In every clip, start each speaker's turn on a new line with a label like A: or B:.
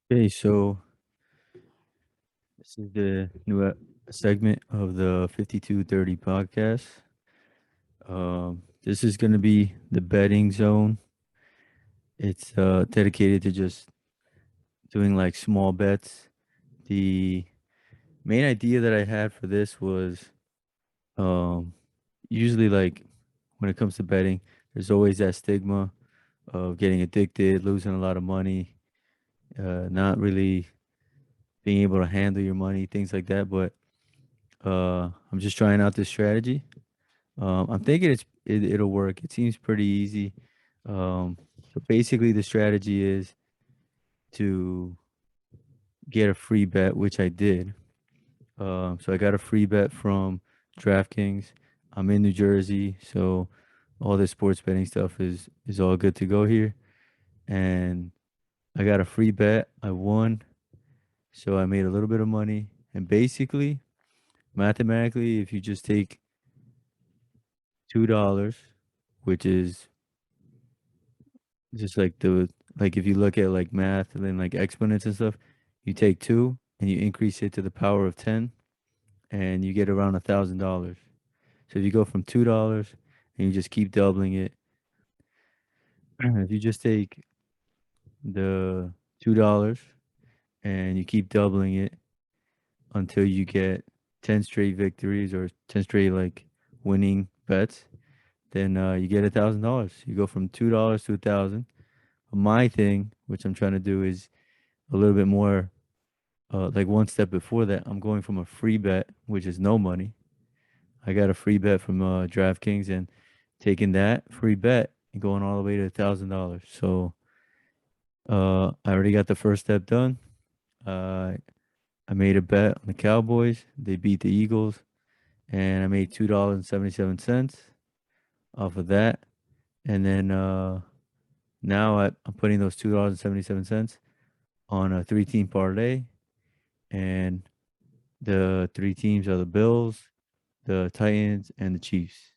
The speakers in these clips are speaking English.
A: Okay, so this is the new segment of the 5230 podcast. This is going to be the betting zone. It's dedicated to just doing like small bets. The main idea that I had for this was um, usually like when it comes to betting, there's always that stigma of getting addicted, losing a lot of money, not really being able to handle your money, things like that. But I'm just trying out this strategy. I'm thinking it'll work. It seems pretty easy. Um, so basically, the strategy is to get a free bet, which I did. So I got a free bet from DraftKings. I'm in New Jersey, so all this sports betting stuff is all good to go here. And I got a free bet. I won, so I made a little bit of money. And basically, mathematically, if you just take $2, which is just like like if you look at like math and then like exponents and stuff, you take two and you increase it to the power of 10 and you get around $1,000. So if you go from $2 and you just keep doubling it, if you just take the $2 and you keep doubling it until you get 10 straight victories or 10 straight like winning bets, then you get $1,000. You go from $2 to 1,000. My thing, which I'm trying to do, is a little bit more like one step before that. I'm going from a free bet, which is no money. I got a free bet from DraftKings and taking that free bet and going all the way to $1,000. So I already got the first step done. Uh, I made a bet on the Cowboys. They beat the Eagles, and I made $2.77 off of that. And then now I'm putting those $2.77 on a three-team parlay, and the three teams are the Bills, the Titans, and the Chiefs.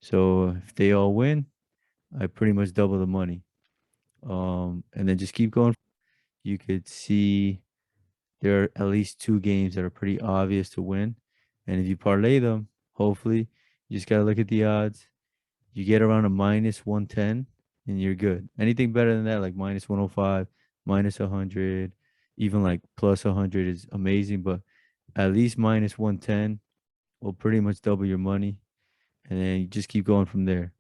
A: So if they all win, I pretty much double the money. And then just keep going. You could see there are at least two games that are pretty obvious to win. And if you parlay them, hopefully, you just gotta look at the odds. You get around a minus 110 and you're good. Anything better than that, like minus 105, minus 100, even like plus 100 is amazing. But at least minus 110 will pretty much double your money. And then you just keep going from there.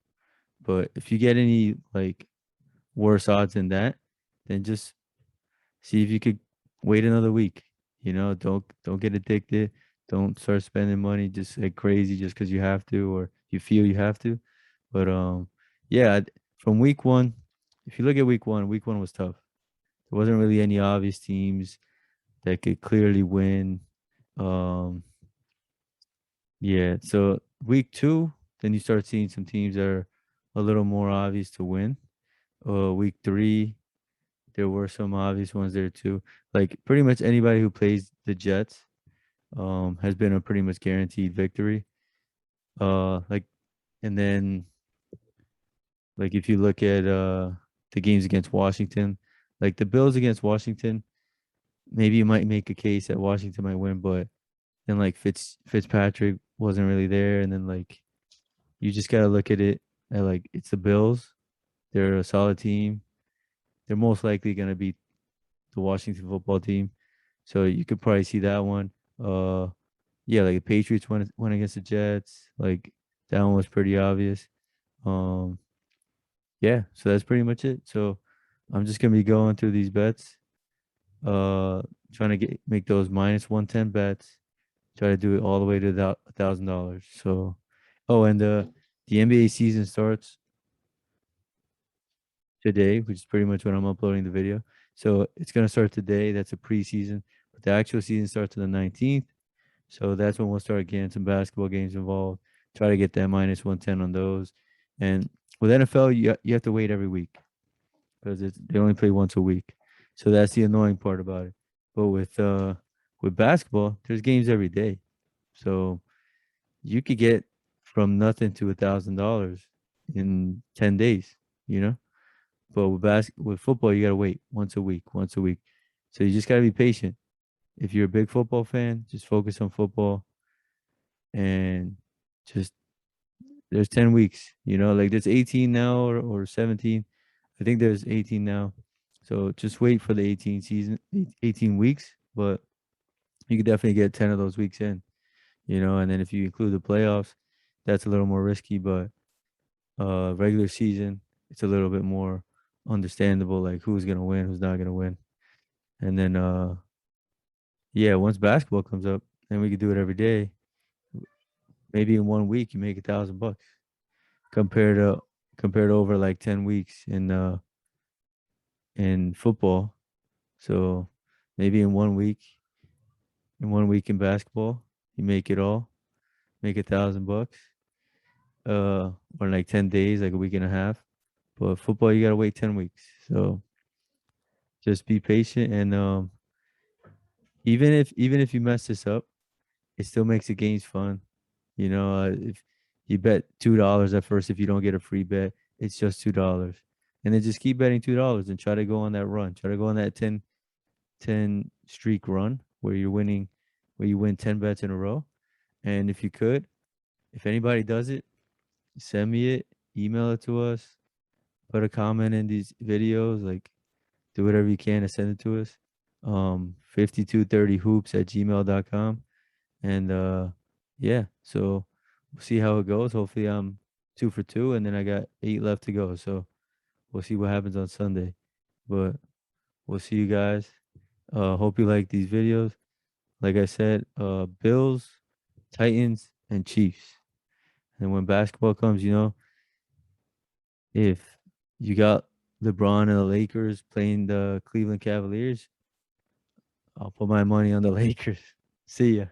A: But if you get any like worse odds than that, then just see if you could wait another week. Don't get addicted. Don't start spending money just like crazy just because you have to or you feel you have to. But yeah, from week one, if you look at week one was tough. There wasn't really any obvious teams that could clearly win. Um, yeah, so week two, then you start seeing some teams that are a little more obvious to win. Week three, there were some obvious ones there too. Like pretty much anybody who plays the Jets has been a pretty much guaranteed victory. Like and then like if you look at the games against Washington, like the Bills against Washington, maybe you might make a case that Washington might win, but then like Fitzpatrick wasn't really there, and then like you just gotta look at it at like it's the Bills. They're a solid team. They're most likely gonna beat the Washington football team. So you could probably see that one. Uh yeah, like the Patriots went against the Jets. Like that one was pretty obvious. Um yeah, so that's pretty much it. So I'm just gonna be going through these bets, uh trying to make those minus 110 bets, try to do it all the way to that $1,000. So oh, and the NBA season starts today, which is pretty much when I'm uploading the video. So it's gonna start today. That's a preseason, but the actual season starts on the 19th. So that's when we'll start getting some basketball games involved. Try to get that minus 110 on those. And with NFL, you have to wait every week because they only play once a week. So that's the annoying part about it. But with basketball, there's games every day. So you could get from nothing to $1,000 in 10 days, you know? But with football, you gotta wait once a week, once a week. So you just gotta be patient. If you're a big football fan, just focus on football and just there's 10 weeks, like there's 18 now or 17. I think there's 18 now. So just wait for the 18 weeks, but you could definitely get 10 of those weeks in, and then if you include the playoffs, that's a little more risky, but regular season, it's a little bit more understandable, like who's gonna win, who's not gonna win. And then yeah, once basketball comes up, then we could do it every day. Maybe in 1 week you make $1,000 compared to over like 10 weeks in football. So maybe in 1 week in basketball, you make it all, make $1,000, or like 10 days, like a week and a half. But football, you gotta wait 10 weeks. So just be patient, and even if you mess this up, it still makes the games fun. If you bet $2 at first, if you don't get a free bet, it's just $2. And then just keep betting $2 and try to go on that run. Try to go on that ten streak run where you win 10 bets in a row. And if anybody does it, send me it, email it to us, put a comment in these videos, like do whatever you can to send it to us. 5230hoops at gmail.com. And yeah, so we'll see how it goes. Hopefully I'm 2 for 2 and then I got 8 left to go. So we'll see what happens on Sunday. But we'll see you guys. Hope you like these videos. Like I said, Bills, Titans, and Chiefs. And when basketball comes, if you got LeBron and the Lakers playing the Cleveland Cavaliers, I'll put my money on the Lakers. See ya.